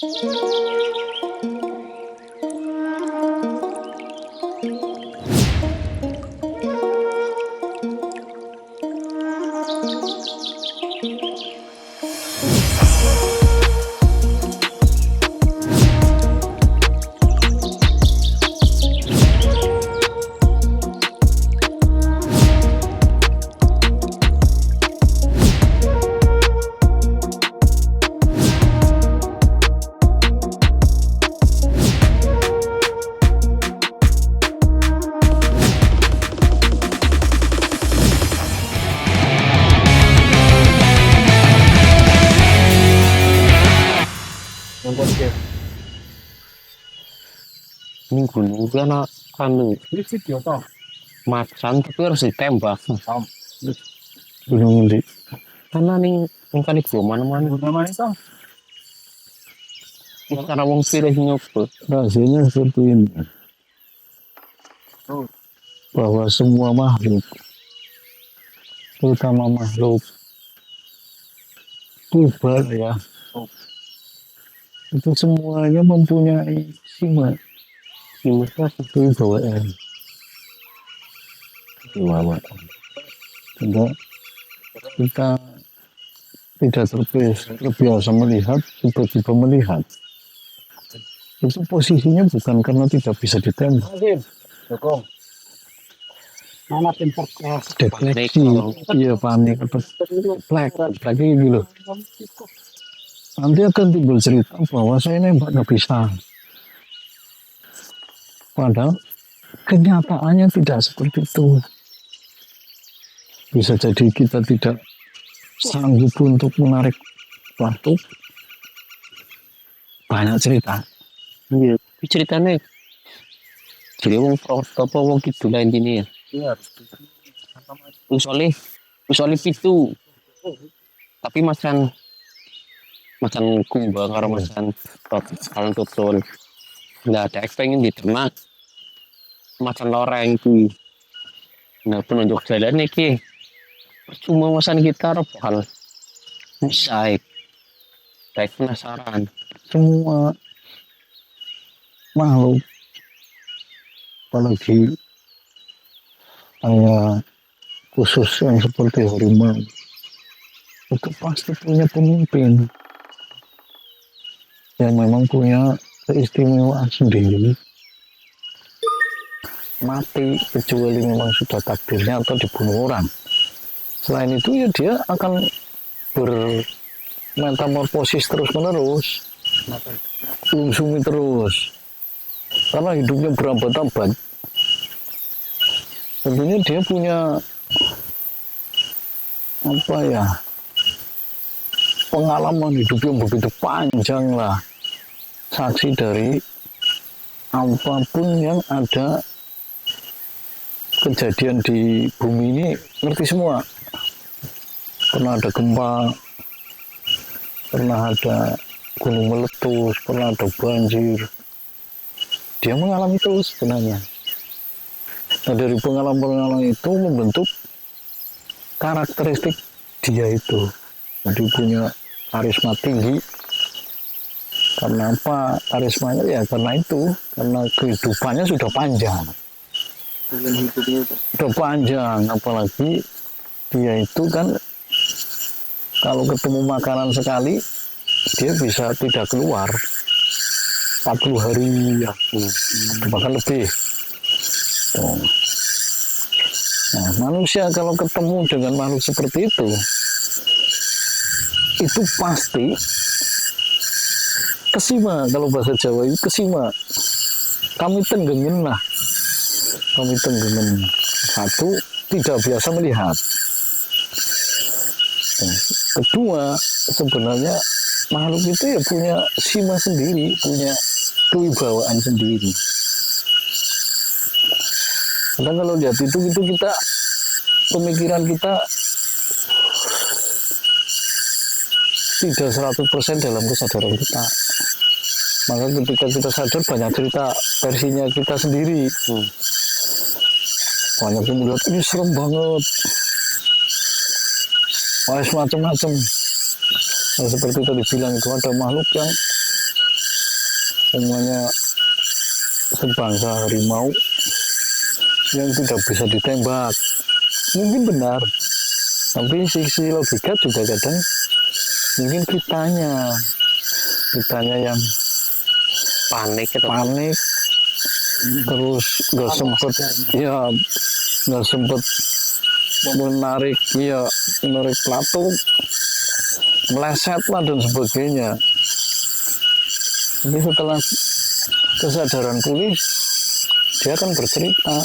Ini gunung kan anu Ini video toh. macan tapi harus ditembak. Gunung ini. Karena nih kan ibu mana-mana. Nama itu Karena wong pilih nyoba. rahasianya seperti ini. Bahwa semua makhluk, terutama makhluk purba ya, itu semuanya mempunyai sifat kewibawaan. Tidak, kita tidak terbiasa melihat, tiba-tiba melihat. Itu posisinya bukan karena tidak bisa ditembak. Mana pinter Defleksi, iya panik, plek lagi gitu. Nanti akan timbul cerita bahwa saya nembak nggak bisa. Padahal kenyataannya tidak seperti itu. Bisa jadi kita tidak sanggup untuk menarik waktu. Banyak cerita. Iya, ceritanya jadi wong apa wong kidul lain ini ya. Iya. Usole pitu. Tapi macan kumbang karo macan kalian tutul. Nggak ada pengen diternak macan loreng kuwi. Nah penunjuk jalan iki cuma masan kita hal bisa baik penasaran Semua makhluk, apalagi khusus yang seperti harimau, itu pasti punya pemimpin yang memang punya keistimewaan sendiri. Mati kecuali memang sudah takdirnya atau dibunuh orang. Selain itu ya dia akan bermetamorfosis terus-menerus, sumi terus. Karena hidupnya berabad-abad, tentunya dia punya pengalaman hidup yang begitu panjang lah, saksi dari apapun yang ada kejadian di bumi ini ngerti semua. Pernah ada gempa, pernah ada gunung meletus, pernah ada banjir. Dia mengalami itu sebenarnya. Nah, dari pengalaman-pengalaman itu membentuk karakteristik dia itu. Jadi punya karisma tinggi. Karena apa karismanya? Ya karena itu. Karena kehidupannya sudah panjang. Sudah panjang. Apalagi dia itu kan kalau ketemu makanan sekali, dia bisa tidak keluar. 40 hari ya, bahkan lebih. Nah, manusia kalau ketemu dengan makhluk seperti itu pasti kesima. Kalau bahasa Jawa itu kesima. Kami tenggengen lah. Kami tenggengen. Satu, tidak biasa melihat. Nah, kedua, sebenarnya makhluk itu ya punya sima sendiri, punya kewibawaan sendiri. Karena kalau lihat itu kita, pemikiran kita tidak 100% dalam kesadaran kita. Maka ketika kita sadar banyak cerita versinya kita sendiri. Banyak yang melihat ini serem banget. Wah, macam-macam. Nah, seperti tadi bilang itu ada makhluk yang semuanya sebangsa harimau yang tidak bisa ditembak. Mungkin benar, tapi sisi logika juga kadang mungkin kitanya yang Panik gitu. panik, terus nggak sempet menarik pelatuk, meleset lah dan sebagainya. Jadi setelah kesadaran pulih, dia akan bercerita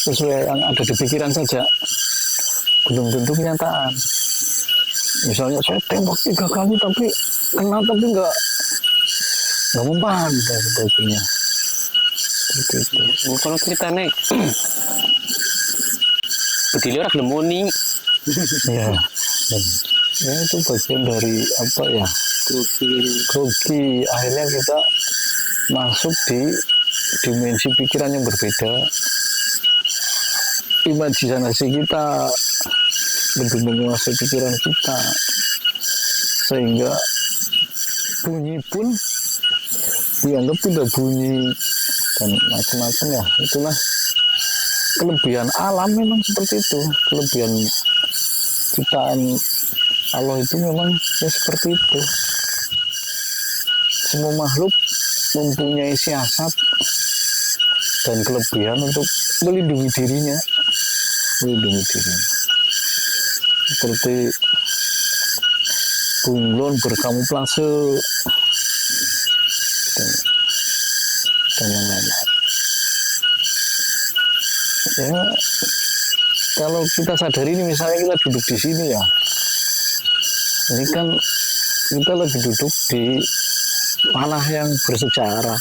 sesuai yang ada di pikiran saja, belum tentu kenyataan. Misalnya saya tembak 3 kali tapi nggak mempan dan sebagainya. Seperti itu. Kalau ceritanya begini orang gelem muni. Ya, ya itu bagian dari apa ya? Grogi. Akhirnya kita masuk di dimensi pikiran yang berbeda. Imajinasi kita lebih menguasai pikiran kita, sehingga bunyi pun dianggap tidak bunyi dan macam-macam ya. Itulah kelebihan alam, memang seperti itu. Kelebihan ciptaan Allah itu memang ya seperti itu. Semua makhluk mempunyai siasat dan kelebihan untuk melindungi dirinya. Seperti bunglon berkamuflase dan yang lain-lain. Ya, kalau kita sadari ini, misalnya kita duduk di sini ya, ini kan kita lagi duduk di tanah yang bersejarah.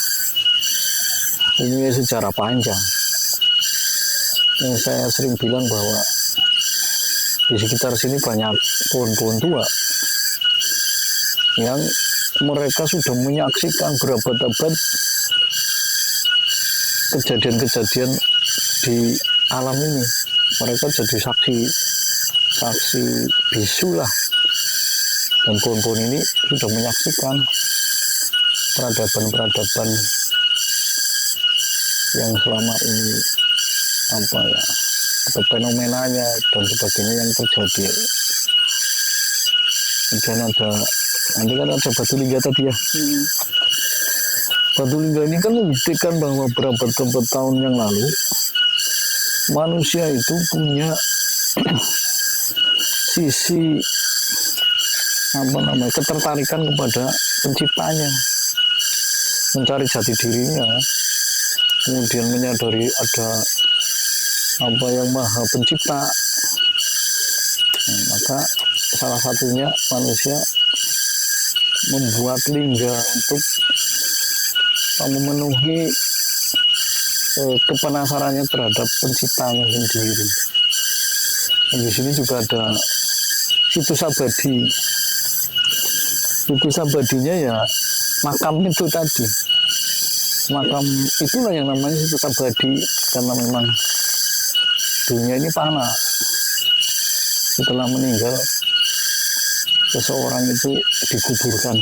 Ini sejarah panjang. Yang saya sering bilang bahwa di sekitar sini banyak pohon-pohon tua yang mereka sudah menyaksikan berabad-abad kejadian-kejadian di alam ini. Mereka jadi saksi bisu lah. Dan pohon-pohon ini sudah menyaksikan peradaban-peradaban yang selama ini atau fenomenanya dan sebagainya yang terjadi. Dan nanti kan ada batu lingga tadi ya. Batu lingga ini kan membuktikan bahwa berabad-abad tahun yang lalu manusia itu punya sisi ketertarikan kepada penciptanya, mencari jati dirinya, kemudian menyadari ada yang maha pencipta. Maka salah satunya manusia membuat lingga untuk memenuhi kepenasarannya terhadap penciptanya sendiri. Dan di sini juga ada situs abadi. Situs abadinya ya makam itu tadi. Makam itulah yang namanya situs abadi, karena memang dunia ini fana. Setelah meninggal, seseorang itu dikuburkan,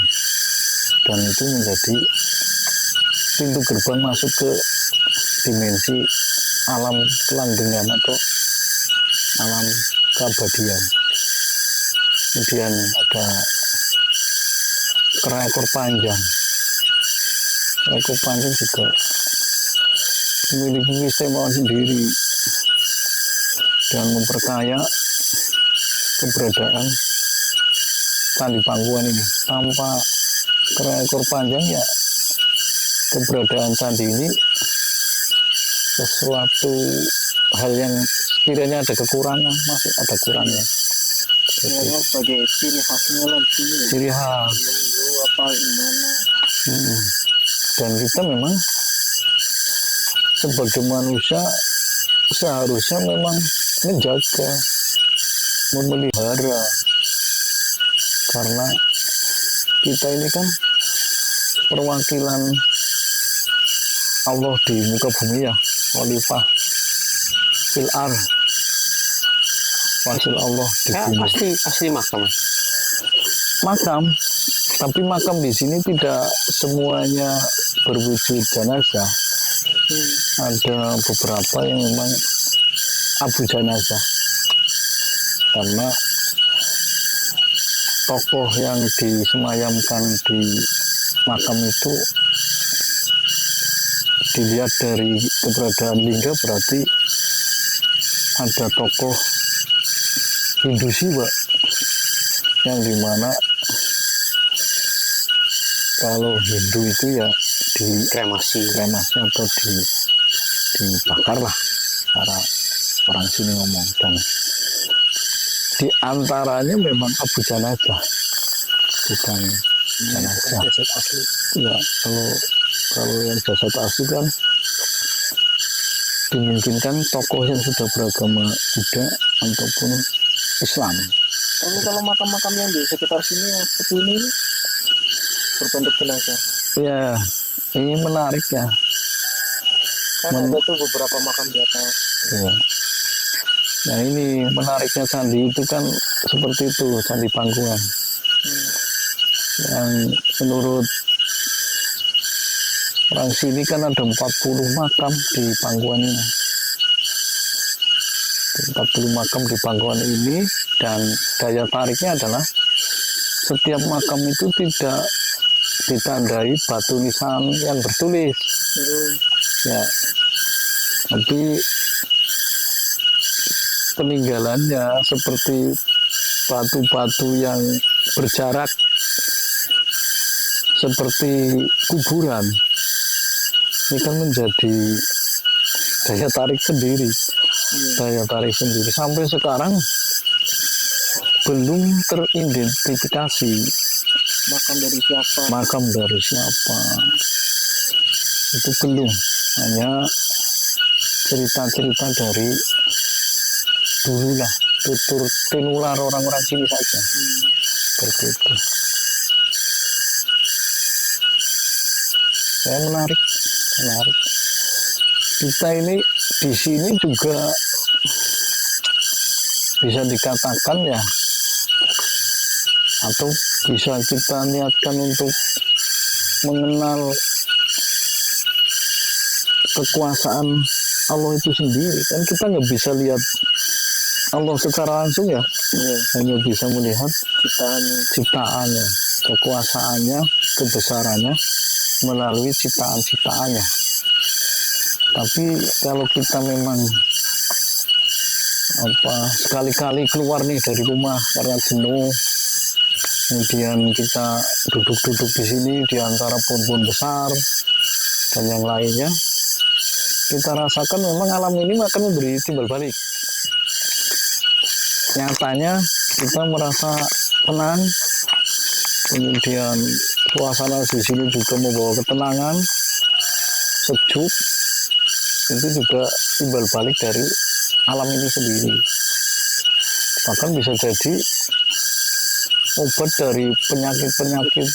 dan itu menjadi pintu gerbang masuk ke dimensi alam kelanggengan atau alam keabadian. Kemudian ada kera ekor panjang. Kera ekor panjang juga memiliki keistimewaan sendiri dan memperkaya keberadaan Candi Pangkuan ini. Tanpa kera ekor panjang ya, keberadaan candi ini sesuatu hal yang sekiranya ada kekurangan, masih ada kurangnya. Sebenarnya sebagai ciri khasnya lah di sini. Ciri khas. Apa gimana? Dan kita memang sebagai manusia seharusnya memang menjaga, memelihara, karena kita ini kan perwakilan Allah di muka bumi ya, khalifah fil ardh, wakil Allah di Ya, bumi. pasti makam. Makam Tapi makam di sini tidak semuanya berwujud jenazah. Ada beberapa yang memang abu jenazah. Karena tokoh yang disemayamkan di makam itu dilihat dari keberadaan lingga berarti ada tokoh Hindu Siwa yang dimana kalau Hindu itu ya di Kremasi. atau dibakar lah cara orang sini ngomong. Dan di antaranya memang abu jenazah, bukan jenazah. Jasad asli. Ya, kalau yang jasad asli kan dimungkinkan tokoh yang sudah beragama Buddha ataupun Islam. Tapi kalau makam-makam yang di sekitar sini yang seperti ini berbentuk jenazah. Ya, ini menarik ya. Kan ada tuh beberapa makam di atas. Ya. Nah ini menariknya candi itu kan seperti itu, Candi Pangkuan. Yang menurut orang sini kan ada 40 makam di Pangkuan ini. 40 makam di Pangkuan ini, dan daya tariknya adalah setiap makam itu tidak ditandai batu nisan yang bertulis. Ya, tapi peninggalannya seperti batu-batu yang berjarak seperti kuburan. Ini kan menjadi daya tarik sendiri. Daya tarik sendiri. Sampai sekarang belum teridentifikasi Makam dari siapa? makam dari siapa. Itu belum. Hanya cerita-cerita dari dulu lah, tutur tinular orang-orang sini saja. Seperti itu. Saya menarik. Kita ini di sini juga bisa dikatakan ya, atau bisa kita niatkan untuk mengenal kekuasaan Allah itu sendiri. Kan kita nggak bisa lihat Allah secara langsung ya, hanya bisa melihat ciptaannya, kekuasaannya, kebesarannya melalui ciptaan-ciptaannya. Tapi kalau kita memang sekali-kali keluar nih dari rumah karena jenuh, kemudian kita duduk-duduk di sini di antara pohon-pohon besar dan yang lainnya, kita rasakan memang alam ini akan memberi timbal balik. Nyatanya kita merasa tenang, kemudian suasana di sini juga membawa ketenangan, sejuk. Itu juga timbal balik dari alam ini sendiri. Bahkan bisa jadi obat dari penyakit-penyakit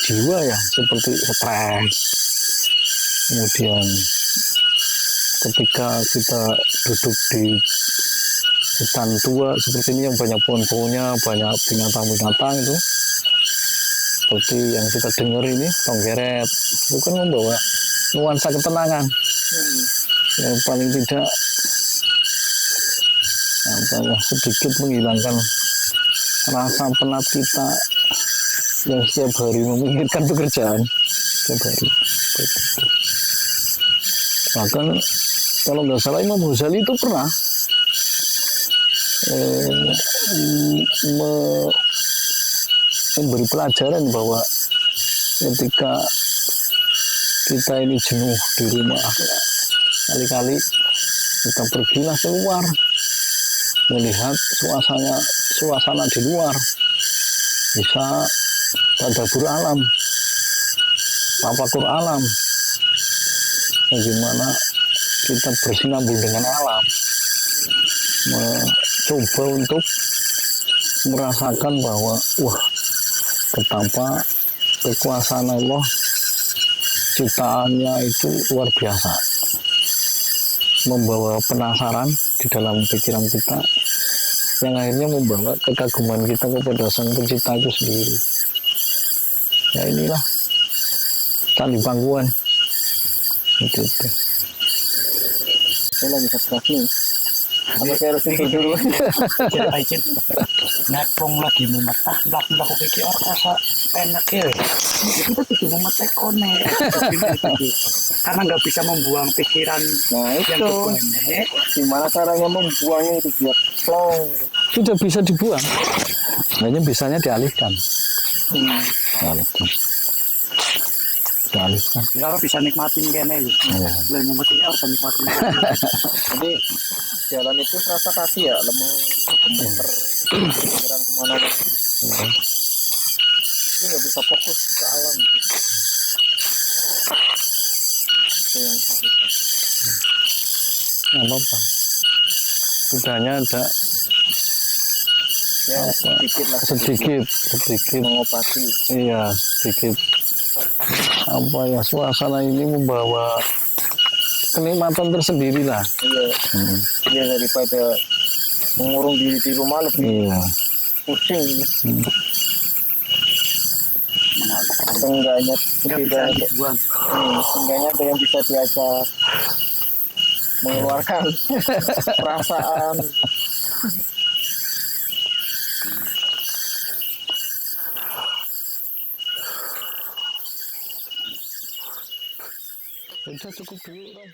jiwa ya, seperti stres. Kemudian ketika kita duduk di hutan tua seperti ini yang banyak pohon-pohonnya, banyak binatang-binatang itu, seperti yang kita dengar ini, tonggeret, itu kan membawa nuansa ketenangan. Yang paling tidak sedikit menghilangkan rasa penat kita yang setiap hari memikirkan pekerjaan setiap hari. Bahkan kalau nggak salah Imam Ghazali itu pernah memberi pelajaran bahwa ketika kita ini jenuh di rumah, kali-kali kita pergilah keluar, melihat suasana di luar, bisa tadabbur alam, tafakur alam, bagaimana kita bersinambung dengan alam, mencoba untuk merasakan bahwa betapa kekuasaan Allah, ciptaannya itu luar biasa, membawa penasaran di dalam pikiran kita yang akhirnya membawa kekaguman kita kepada sang pencipta itu sendiri. Ya inilah Candi Pangkuan. Gitu. Saya lagi stres nih. Apa saya harus tidur dulu? Jadi Aijen ngapong lagi memetah belak aku pikir rasa enak ya. Kita tuh memetah kone. Karena nggak bisa membuang pikiran Nah yang itu kebanyakan. gimana caranya membuangnya itu biar plong. Sudah bisa dibuang, hanya bisanya dialihkan. Dialihkan. Dialihkan. Kalau bisa nikmatin kene ya. Ya. Lebih memetik harus nikmatin. Jadi jalan itu terasa kaki ya lemah, gemeter, pikiran kemana-mana. Ini nggak bisa fokus ke alam. Itu yang sakit. Nggak apa-apa. Sudahnya ada Ya Apa? sedikit lah sedikit mengobati. iya sedikit apa ya, suasana ini membawa kenikmatan tersendiri lah. Iya, iya daripada mengurung diri di rumah lebih Iya. pusing. Nggak Seenggaknya bisa tidak dibuang. seenggaknya ada yang bisa diajak mengeluarkan perasaan. Udah cukup dulu, Ram.